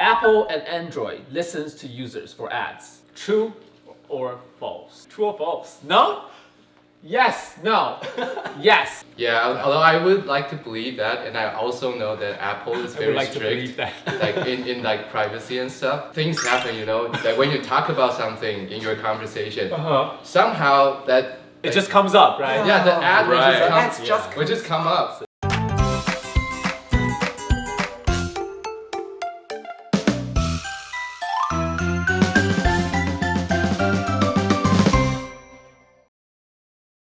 Apple and Android listens to users for ads. True or false? True or false? No? Yes, no, yes. Yeah, although I would like to believe that, and I also know that Apple is very strict, like in like privacy and stuff. Things happen, you know, that when you talk about something in your conversation, somehow that it just comes up, right? Yeah, the ad will just come up.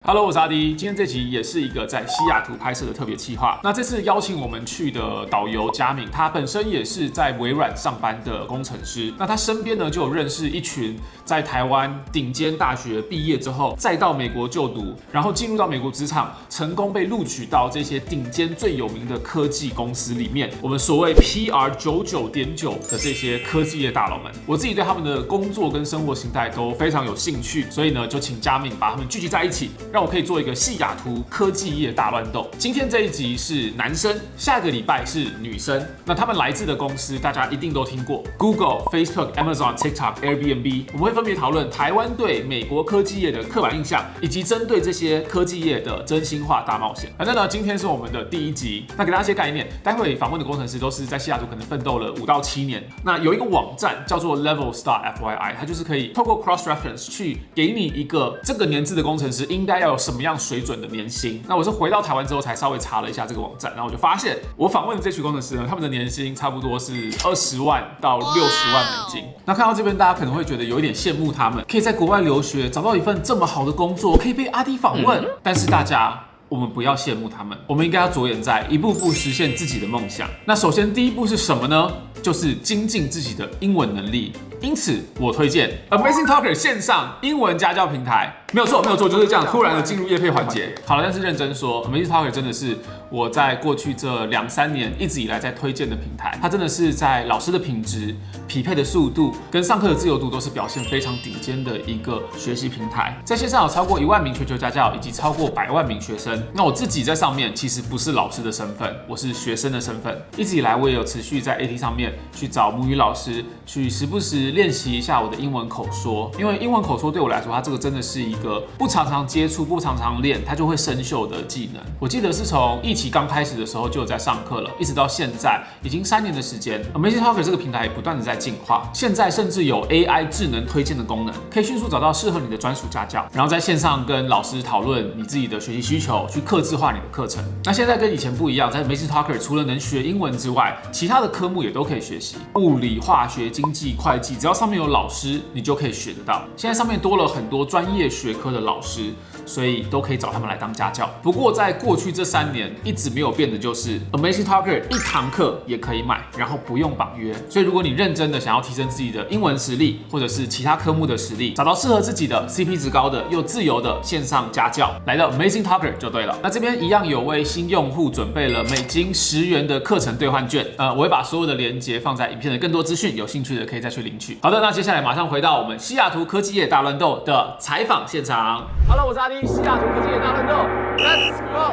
Hello， 我是阿迪。今天这集也是一个在西雅图拍摄的特别企划。那这次邀请我们去的导游佳敏，他本身也是在微软上班的工程师。那他身边呢就有认识一群在台湾顶尖大学毕业之后，再到美国就读，然后进入到美国职场，成功被录取到这些顶尖最有名的科技公司里面。我们所谓 PR 99.9的这些科技业大佬们，我自己对他们的工作跟生活形态都非常有兴趣，所以呢就请佳敏把他们聚集在一起。让我可以做一个西雅图科技业大乱斗。今天这一集是男生，下个礼拜是女生。那他们来自的公司，大家一定都听过 ：Google、Facebook、Amazon、TikTok、Airbnb。我们会分别讨论台湾对美国科技业的刻板印象，以及针对这些科技业的真心话大冒险。反正呢，今天是我们的第一集。那给大家一些概念，待会访问的工程师都是在西雅图可能奋斗了5到7年。那有一个网站叫做 Level Star FYI， 它就是可以透过 cross reference 去给你一个这个年资的工程师应该要有什么样水准的年薪。那我是回到台湾之后才稍微查了一下这个网站，然后我就发现我访问的这群工程师呢，他们的年薪差不多是20万到60万美金。那看到这边，大家可能会觉得有一点羡慕他们，可以在国外留学，找到一份这么好的工作，可以被阿迪访问。但是大家，我们不要羡慕他们，我们应该要着眼在一步步实现自己的梦想。那首先第一步是什么呢？就是精进自己的英文能力。因此，我推荐 AmazingTalker 线上英文家教平台。没有错，就是这样，突然的进入业配环节。好了，但是认真说 ，AmazingTalker 真的是我在过去这2-3年一直以来在推荐的平台。它真的是在老师的品质、匹配的速度跟上课的自由度都是表现非常顶尖的一个学习平台。在线上有超过1万名全球家教，以及超过100万名学生。那我自己在上面其实不是老师的身份，我是学生的身份。一直以来，我也有持续在 AT 上面去找母语老师，去时不时练习一下我的英文口说。因为英文口说对我来说，它这个真的是一个不常常接触、不常常练，它就会生锈的技能。我记得是从疫情刚开始的时候就有在上课了，一直到现在已经3年的时间。AmazingTalker 这个平台也不断的在进化，现在甚至有 AI 智能推荐的功能，可以迅速找到适合你的专属家教，然后在线上跟老师讨论你自己的学习需求，去客制化你的课程。那现在跟以前不一样，在 AmazingTalker 除了能学英文之外，其他的科目也都可以学习，物理、化学、经济、会计，只要上面有老师，你就可以学得到。现在上面多了很多专业学科的老师，所以都可以找他们来当家教。不过在过去这3年一直没有变的就是 AmazingTalker 1堂课也可以买，然后不用绑约。所以如果你认真的想要提升自己的英文实力，或者是其他科目的实力，找到适合自己的 CP 值高的又自由的线上家教，来到 AmazingTalker 就对了。那这边一样有为新用户准备了美金10元的课程兑换券，我会把所有的连结放在影片的更多资讯，有兴趣的可以再去领取。好的，那接下来马上回到我们西雅图科技业大乱斗的采访现场。Hello， 我是阿迪，西雅图科技业大乱斗 ，Let's go！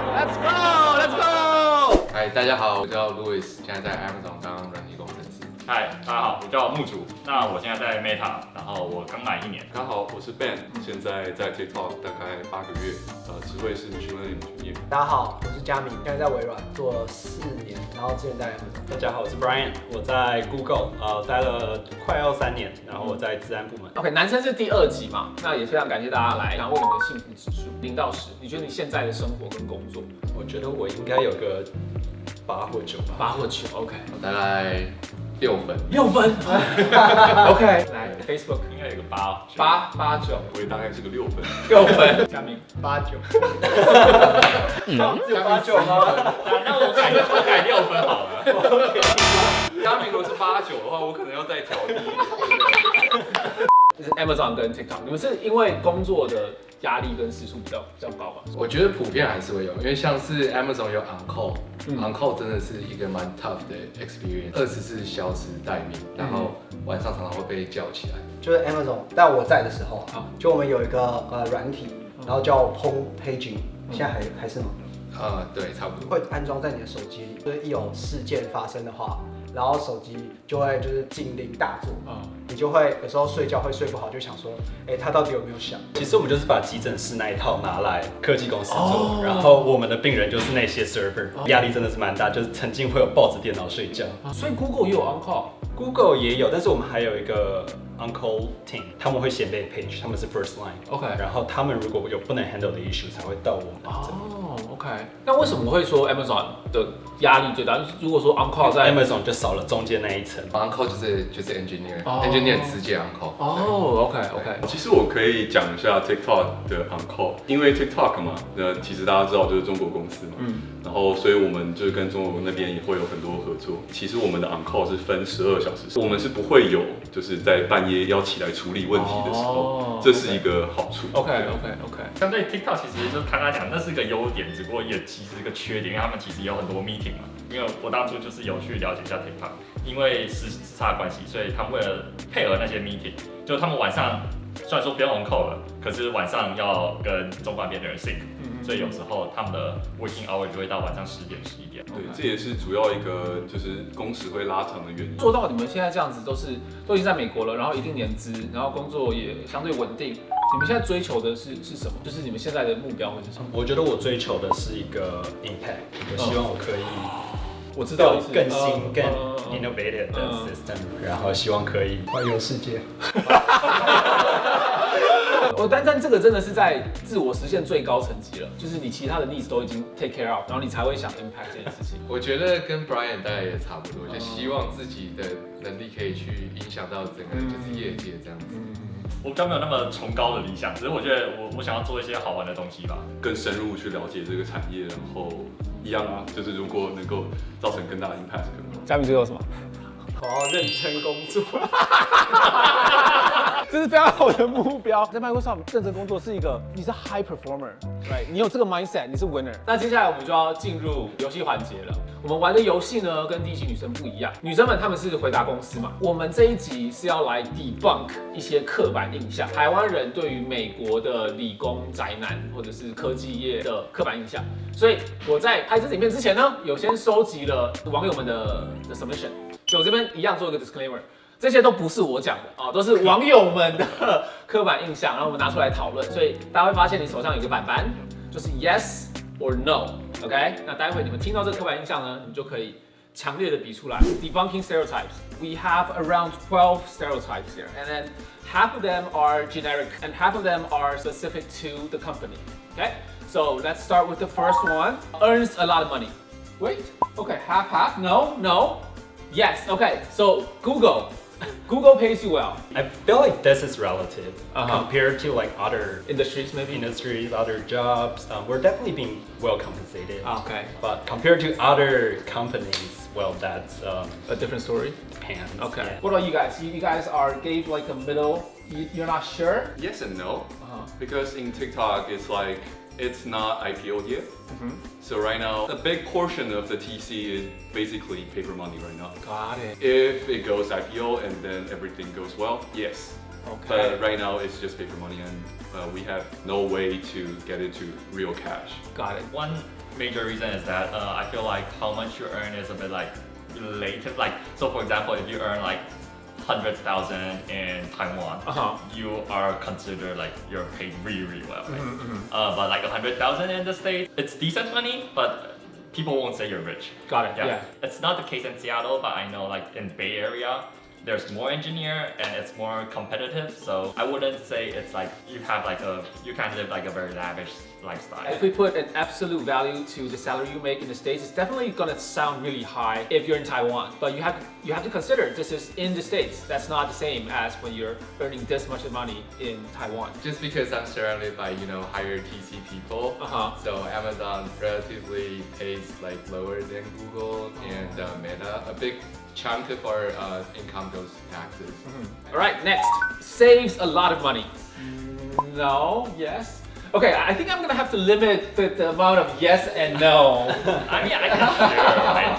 嗨，大家好，我叫 Louis， 现在在 Amazon 当软体工程师。嗨，大家好，我叫木主。那我现在在 Meta， 然后我刚满1年。大家好，我是 Ben， 现在在 TikTok 大概8个月，职位是 machine learning 专业。大家好，我是佳明，现在在微软做了4年，然后之前在 Amazon。大家好，我是 Brian， 我在 Google 待了快要3年，然后我在治安部门。OK， 男生是第2集嘛，那也非常感谢大家来，然后问你的幸福指数0到10，你觉得你现在的生活跟工作？我觉得我应该有个8或9吧。8或9 ，OK， 我大概6分。6分，OK， 来 Facebook 应该有个8、9，我也大概是个6分。6分，佳明8、9，只有8、9吗？那我改6分好了。佳明如果是8、9的话，我可能要再调低。就是 Amazon 跟 TikTok， 你们是因为工作的压力跟时数比较高吗？我觉得普遍还是会有，因为像是 Amazon 有 on call，on call 真的是一个蛮 tough 的 experience，24小时待命，然后晚上常常会被叫起来。就是 Amazon， 在我在的时候啊，就我们有一个软体，然后叫 Home Paging， 现在还是吗？对，差不多。会安装在你的手机里，就是一有事件发生的话，然后手机就会就是警铃大作，你就会有时候睡觉会睡不好，就想说，他到底有没有响？其实我们就是把急诊室那一套拿来科技公司做，然后我们的病人就是那些 server， 压力真的是蛮大，就是曾经会有抱着电脑睡觉。所以 Google 也有 on call。Google 也有，但是我们还有一个 on-call team， 他们会先被 page， 他们是 first line， 然后他们如果有不能 handle 的 issue 才会到我们这边。OK。那为什么会说 Amazon 的压力最大？如果说 on call 在 Amazon 就少了中间那一层 ，on call 就是 engineer，engineer 直接 on call。OK。其实我可以讲一下 TikTok 的 on call， 因为 TikTok 嘛，其实大家知道就是中国公司嘛，然后所以我们就跟中国那边也会有很多合作。其实我们的 on call 是分12小时，我们是不会有就是在半夜要起来处理问题的时候，这是一个好处。OK。相对 TikTok 其实就是刚刚讲，那是个优点，只不过也其实是个缺点，因为他们其实有很多 meeting 嘛。因为我当初就是有去了解一下 TikTok， 因为时差的关系，所以他们为了配合那些 meeting， 就他们晚上虽然说不用 on call 了，可是晚上要跟中国那边的人 sync。所以有时候他们的 working hour 就会到晚上10点11点。对，这也是主要一个就是工时会拉长的原因。做到你们现在这样子都已经在美国了，然后一定年资，然后工作也相对稳定。你们现在追求的是什么？就是你们现在的目标会是什么？我觉得我追求的是一个 impact， 我希望我可以。我知道更新、更 innovative 的 system， 然后希望可以环游世界。但这个真的是在自我实现最高层级了，就是你其他的 needs 都已经 take care of， 然后你才会想 impact 这件事情。我觉得跟 Brian 大概也差不多，就希望自己的能力可以去影响到整个就是业界这样子。我比较没有那么崇高的理想，只是我觉得我想要做一些好玩的东西吧，更深入去了解这个产业，然后一样啊，就是如果能够造成更大的 impact 更好。嘉明最后什么？好好认真工作。这是非常好的目标。在麦克上认真工作是一个，你是 high performer，right？ 你有这个 mindset， 你是 winner。那接下来我们就要进入游戏环节了。我们玩的游戏呢，跟第一期女生不一样。女生们她们是回答公司嘛，我们这一集是要来 debunk 一些刻板印象，台湾人对于美国的理工宅男或者是科技业的刻板印象。所以我在拍这支影片之前呢，有先收集了网友们的 submission。就我这边一样做一个 disclaimer。这些都不是我讲的啊，都是网友们的刻板印象，然后我们拿出来讨论。所以大家会发现你手上有一个板板，就是 yes or no，OK？ 那待会你们听到这个刻板印象呢，你就可以强烈的比出来。Debunking stereotypes. We have around 12 stereotypes here, and then half of them are generic, and half of them are specific to the company. Okay? So let's start with the first one. Earns a lot of money. Wait. Okay. Half. No. Yes. Okay. So Google pays you well. I feel like this is relative compared to like other industries, other jobs. We're definitely being well compensated. Okay. But compared to other companies, well, that's a different story. Depends. Okay. Yeah. What about you guys? You guys gave like a middle. You're not sure? Yes and no. Because in TikTok, it's not IPO'd yet. So right now, a big portion of the TC is basically paper money right now. Got it. If it goes IPO and then everything goes well, yes. Okay. But right now it's just paper money and we have no way to get it to real cash. Got it. One major reason is that I feel like how much you earn is a bit like relative. Like, so for example, if you earn like 100,000 in Taiwan, you are considered like you're paid really well, right? But like 100,000 in the States, it's decent money, but people won't say you're rich. Got it. Yeah. It's not the case in Seattle, but I know like in Bay Area, there's more engineer and it's more competitive. So I wouldn't say it's like you can't live like a very lavish lifestyle. If we put an absolute value to the salary you make in the States, it's definitely gonna sound really high if you're in Taiwan. But you have to consider this is in the States. That's not the same as when you're earning this much money in Taiwan. Just because I'm surrounded by higher TC people, so Amazon relatively pays like lower than Google and Meta. A big chunk of our income goes to taxes. All right, next. Saves a lot of money. No, yes. Okay, I think I'm gonna have to limit the amount of yes and no. I mean, I can share, right?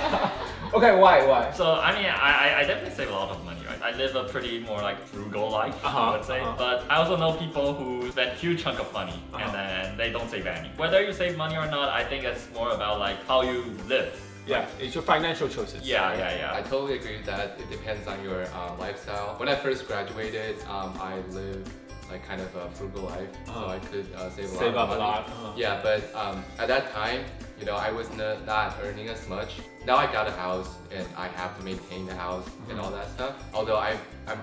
Okay, why? So, I mean, I definitely save a lot of money, right? I live a pretty more like frugal life, I would say. But I also know people who spend huge chunk of money and then they don't save any. Whether you save money or not, I think it's more about like how you live Yeah, it's your financial choices. I totally agree with that. It depends on your lifestyle. When I first graduated, I lived like kind of a frugal life, so I could save up a lot. Yeah, but at that time, you know, I was not earning as much. Now I got a house and I have to maintain the house and all that stuff. Although I'm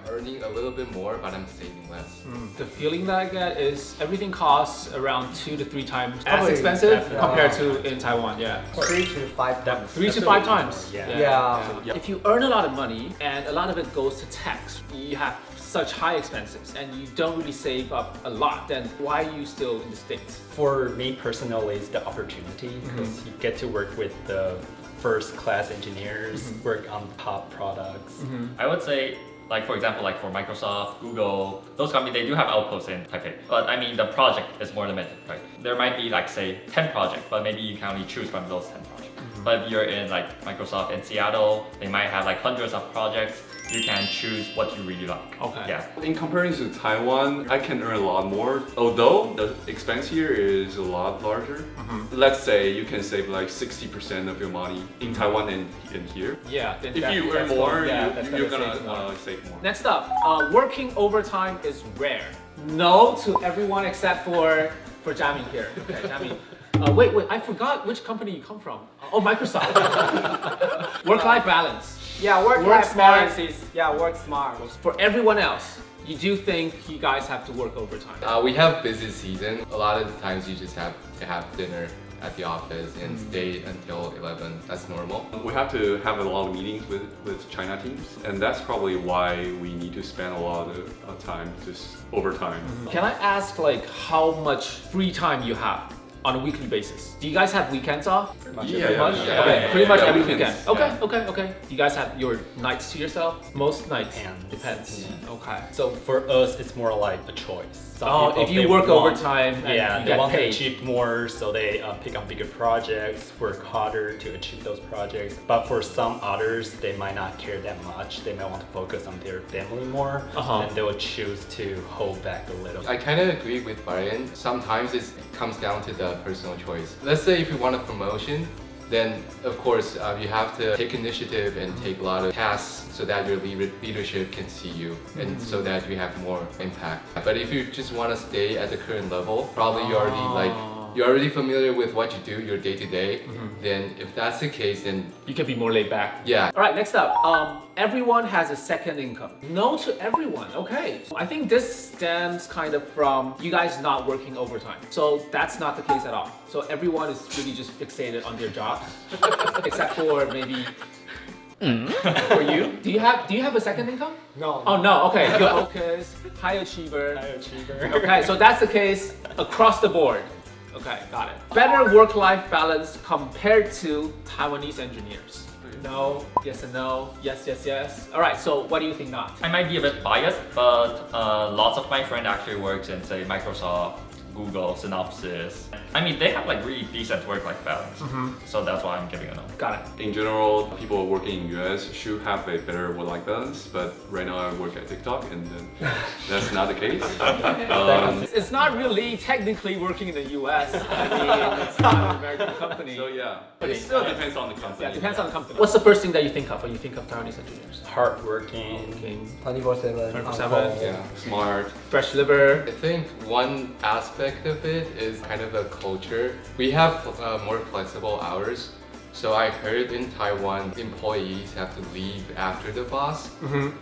earning a little bit more, but I'm saving less. The feeling that I get is everything costs around 2 to 3 times as expensive compared to in Taiwan. Yeah, 3 to 5 times. 3 to 5 times. Yeah. If you earn a lot of money and a lot of it goes to tax, you have such high expenses and you don't really save up a lot, then why are you still in the States? For me personally, it's the opportunity because you get to work with the first-class engineers, work on top products. I would say, like for example, like for Microsoft, Google, those companies, they do have outposts in Taipei. But I mean, the project is more limited, right? There might be like say 10 projects, but maybe you can only choose from those 10 projects. But if you're in like Microsoft in Seattle, they might have like hundreds of projects. You can choose what you really like. Okay. Yeah. In comparison to Taiwan, I can earn a lot more. Although the expense here is a lot larger. Let's say you can save like 60% of your money in Taiwan and here. Yeah. If you earn more, you're gonna save more. Next up, working overtime is rare. No to everyone except for Jiamin here. Okay, Jiamin. Wait, I forgot which company you come from. Oh, Microsoft. Work-life balance. Yeah, work smart. Work smart. For everyone else, you do think you guys have to work overtime? We have busy season. A lot of the times you just have to have dinner at the office and stay until 11. That's normal. We have to have a lot of meetings with China teams, and that's probably why we need to spend a lot of time just overtime. Can I ask like how much free time you have on a weekly basis? Do you guys have weekends off? Yeah. Pretty much every weekends. weekend. Okay. Do you guys have your nights to yourself? Most nights. Depends. Okay. So for us, it's more like a choice. Some people, if you they work want- overtime, and you they get want paid. to achieve more, so they pick on bigger projects, work harder to achieve those projects. But for some others, they might not care that much. They might want to focus on their family more, and they will choose to hold back a little. I kind of agree with Brian. Sometimes it comes down to the personal choice. Let's say if you want a promotion, then of course you have to take initiative and take a lot of tasks so that your leadership can see you and so that you have more impact. But if you just want to stay at the current level, probably you're already familiar with what you do, your day-to-day, then if that's the case, then You can be more laid back. yeah. All right, next up. Everyone has a second income. No to everyone. Okay. I think this stems kind of from you guys not working overtime. So that's not the case at all. So everyone is really just fixated on their jobs, except for maybe. For you, do you have a second income? No. Oh no. Okay. Good focus, high achiever. Okay, so that's the case across the board. Okay, got it. Better work-life balance compared to Taiwanese engineers. No, yes and no, yes. All right, so what do you think not? I might be a bit biased, but lots of my friends actually works in say Microsoft, Google, Synopsys. I mean, they have like really decent work-life balance. So that's why I'm giving a no. Got it. In general, people working in US should have a better work-life balance, but right now I work at TikTok and that's not the case. It's not really technically working in the US. I mean, it's not an American company. So yeah, but it still depends on the company. Yeah, it depends on the company. What's the first thing that you think of when you think of Taiwanese engineers? Hardworking. 24/7. 24/7. Yeah, smart. Fresh liver. I think one aspect of it is kind of a culture. We have more flexible hours. So I heard in Taiwan, employees have to leave after the boss,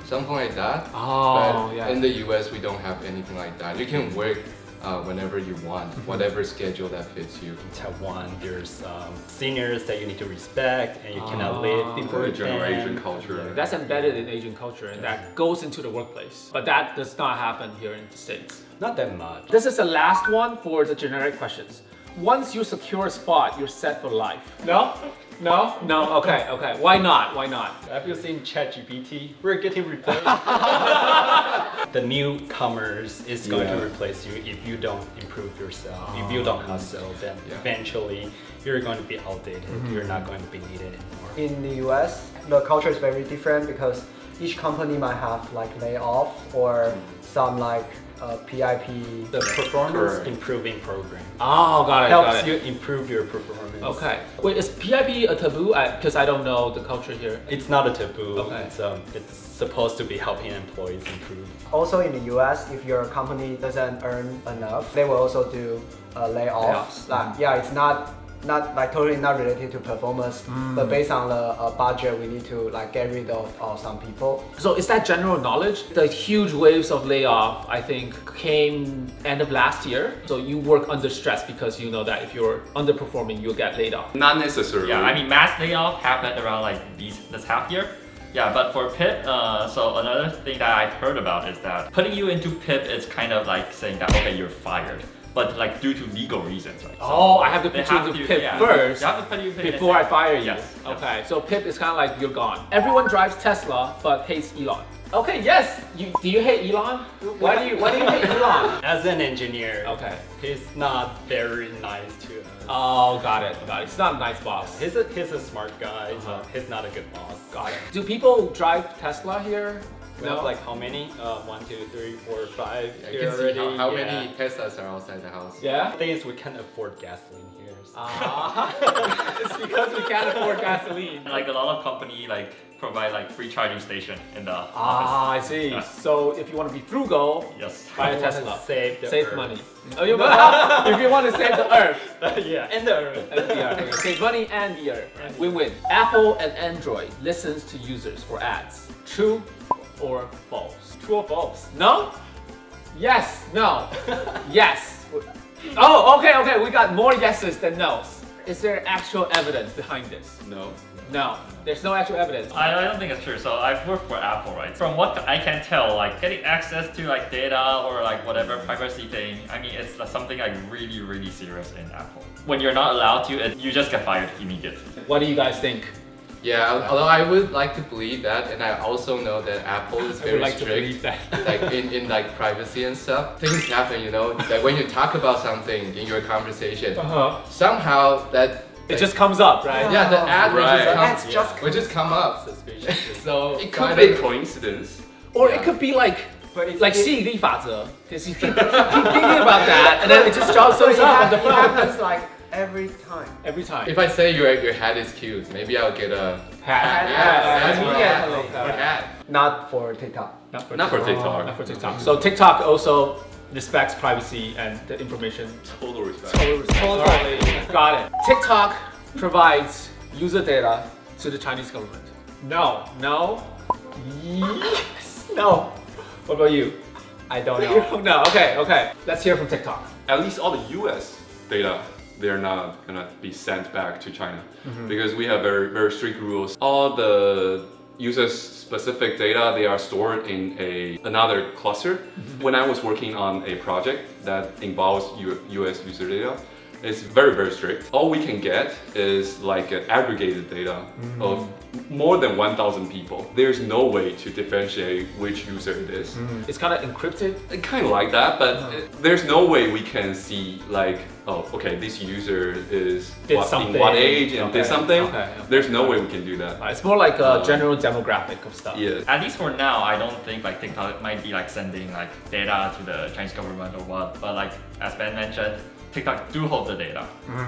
something like that. Oh, but yeah. in the US, we don't have anything like that. You can work whenever you want, whatever schedule that fits you. In Taiwan, there's seniors that you need to respect, and you cannot leave before The generation them. culture. That's embedded in Asian culture and that goes into the workplace. But that does not happen here in the States. Not that much. This is the last one for the generic questions. Once you secure a spot, you're set for life. No? Okay. Why not? Have you seen ChatGPT? We're getting replaced. The newcomers is going to replace you if you don't improve yourself. If you don't hustle, then eventually you're going to be outdated. You're not going to be needed anymore. In the US, the culture is very different because each company might have like layoff or some like PIP. The performance Correct. improving program Oh, got it. helps got it. you improve your performance. Okay. Wait, is PIP a taboo? Because I don't know the culture here. It's not a taboo. Okay. It's supposed to be helping employees improve. Also in the US, if your company doesn't earn enough, they will also do layoffs. Layoffs. Yeah, it's not like totally not related to performance, but based on the budget, we need to like get rid of some people. So is that general knowledge? The huge waves of layoff, I think, came end of last year. So you work under stress because you know that if you're underperforming, you'll get laid off. Not necessarily. Yeah, I mean, mass layoff happened around like this half year. Yeah, but for PIP, so another thing that I've heard about is that putting you into PIP is kind of like saying that, okay, you're fired. But like due to legal reasons, right? Oh, I have to they put you into PIP yeah, first You have to put you in PIP before I fire you. Yes. Okay, so PIP is kind of like you're gone. Everyone drives Tesla but hates Elon. Okay, yes. Do you hate Elon? Why do you hate Elon? As an engineer, Okay. he's not very nice to us. Oh, got it. He's not a nice boss. He's a smart guy, but he's not a good boss. Got it. Do people drive Tesla here? We have like how many? 1, 2, 3, 4, 5 I here can see already. how Yeah. many Teslas are outside the house. Yeah. The thing is, we can't afford gasoline here. So. It's because we can't afford gasoline. Like a lot of company like provide like free charging station in the I office. see. Yeah. So if you want to be frugal, Yes. buy a We wanna Tesla. save the Save earth. money. Oh, if you want to save the earth. Yeah, and the earth. And the earth. Save money and the earth. Win-win. Apple and Android listens to users for ads. True or false? True or false? No? Yes. No. Yes. Oh, okay. We got more yeses than nos. Is there actual evidence behind this? No. No. There's no actual evidence. I don't think it's true. So I've worked for Apple, right? From what I can tell, like getting access to like data or like whatever privacy thing, I mean, it's something like really, really serious in Apple. When you're not allowed to, you just get fired immediately. What do you guys think? Yeah, although I would like to believe that, and I also know that Apple is I would very like to believe strict, that. like in like privacy and stuff. Things happen, you know, that when you talk about something in your conversation, somehow that It just comes up, right? yeah, the ad Right. will just come up. Suspicious. So It could I be a think- coincidence. Or Yeah. it could be like But it's- like 吸引力法则, because you keep thinking about that, and then it just shows up on the It phone happens like every time. every time. If I say your hat is cute, maybe I'll get a Hat. that's Yeah. what Yeah. or hat. Not for TikTok. Not for Not for TikTok. Not for TikTok. So TikTok also respects privacy and the information. Total respect. Totally. Got it. TikTok provides user data to the Chinese government. No. Yes. No. What about you? I don't know. No. Okay. Let's hear from TikTok. At least all the US data, they're not gonna be sent back to China because we have very, very strict rules. All the users specific data, they are stored in another cluster. When I was working on a project that involves US user data, it's very, very strict. All we can get is like an aggregated data of more than 1,000 people. There's no way to differentiate which user it is. It's kind of encrypted. Kind of like that, but there's no way we can see like, oh, okay, this user is Did in something. what age and Okay, did something. okay. There's no way we can do that. It's more like a general demographic of stuff. Yeah. At least for now, I don't think like TikTok might be like sending like data to the Chinese government or what. But like as Ben mentioned, TikTok do hold the data.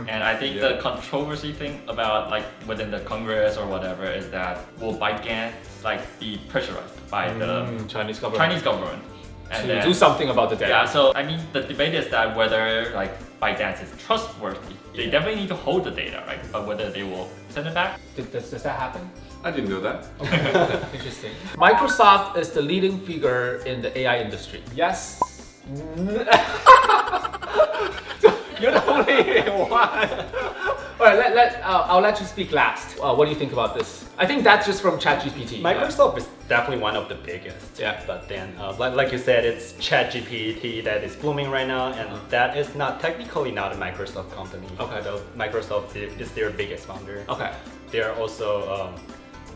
And I think the controversy thing about like within the Congress or whatever is that will ByteDance like be pressurized by the Chinese government. And To do something about the data. yeah, so I mean the debate is that whether like ByteDance is trustworthy. They definitely need to hold the data, right? But whether they will send it back, Does that happen? I didn't know that. Interesting. Microsoft is the leading figure in the AI industry. Yes. You're the only one. All right, I'll let you speak last. What do you think about this? I think that's just from ChatGPT. Microsoft is definitely one of the biggest. Yeah. But then, like you said, it's ChatGPT that is booming right now, and that is not technically not a Microsoft company. Okay. Though Microsoft is their biggest founder. Okay. They're also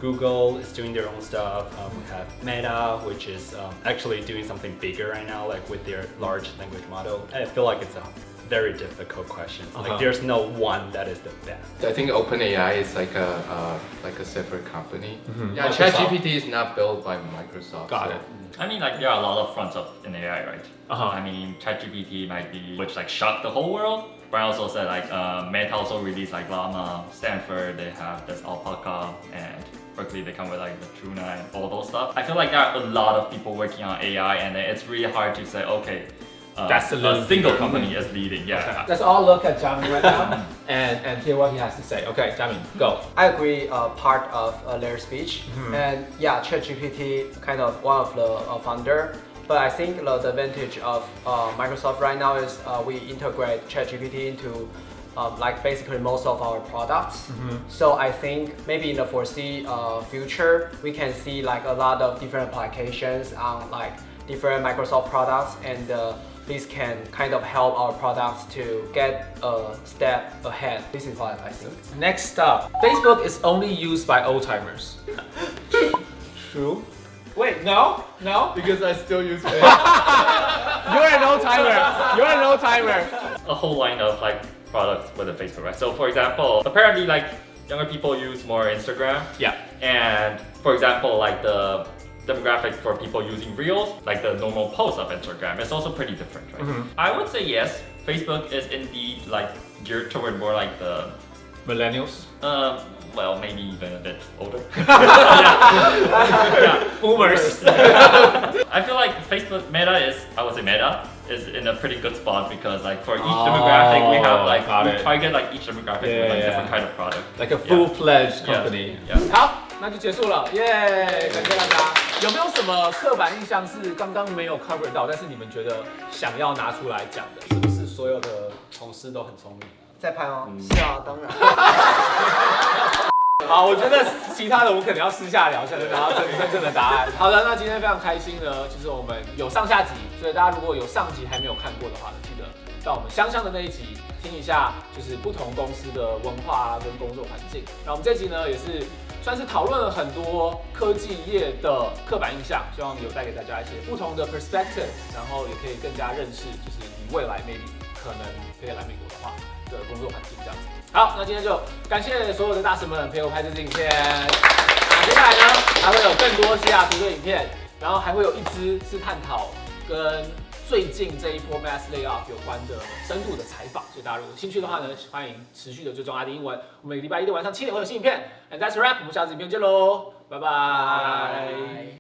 Google is doing their own stuff. We have Meta, which is actually doing something bigger right now, like with their large language model. I feel like it's a very difficult questions. Like there's no one that is the best. I think OpenAI is like a separate company. Yeah, ChatGPT is not built by Microsoft. Got so. it. I mean, like there are a lot of fronts in AI, right? I mean, ChatGPT might be which like shocked the whole world. But I also said like Meta also released like Llama, Stanford they have this Alpaca, and Berkeley they come with like the Truna and all those stuff. I feel like there are a lot of people working on AI, and it's really hard to say okay. That's a single company is leading. Yeah. Okay. Let's all look at Jiamin right now and hear what he has to say. Okay, Jiamin, go. I agree part of their speech. And yeah, ChatGPT kind of one of the founder. But I think the advantage of Microsoft right now is we integrate ChatGPT into like basically most of our products. So I think maybe in the foreseeable future, we can see like a lot of different applications on like different Microsoft products, and this can kind of help our products to get a step ahead. This is what I think. Next up, Facebook is only used by old timers. True. Wait, no. Because I still use it. You're an old timer. A whole line of like products with a Facebook, right? So for example, apparently like younger people use more Instagram. Yeah. And for example, like the demographic for people using Reels, like the normal post of Instagram, is also pretty different, right? I would say yes, Facebook is indeed like geared toward more like the Millennials. Well, maybe even a bit older. Boomers. I feel like Facebook Meta is in a pretty good spot because like for each demographic we have like we target like each demographic with like different kind of product. Like a full-fledged company. Yeah. 好，那就结束了，耶！感谢大家。有没有什么刻板印象是刚刚没有 cover 到，但是你们觉得想要拿出来讲的？是不是所有的同事都很聪明？在拍吗？是啊，当然。好，我觉得其他的我可能要私下聊，才能拿到真正的答案。好的，那今天非常开心呢，就是我们有上下集，所以大家如果有上集还没有看过的话呢，记得到我们香香的那一集听一下，就是不同公司的文化跟工作环境。那我们这集呢也是算是讨论了很多科技业的刻板印象，希望有带给大家一些不同的 perspective， 然后也可以更加认识，就是你未来 maybe 可能可以来美国的话的工作环境这样子。好，那今天就感谢所有的大神们陪我拍这支影片。那接下来呢，还会有更多西雅图的影片，然后还会有一支是探讨跟最近这一波 mass layoff 有关的深度的采访，所以大家如果有兴趣的话呢，欢迎持续的追踪阿迪英文。我们每个礼拜一的晚上7点会有新影片。And that's a wrap， 我们下次影片见喽，拜拜。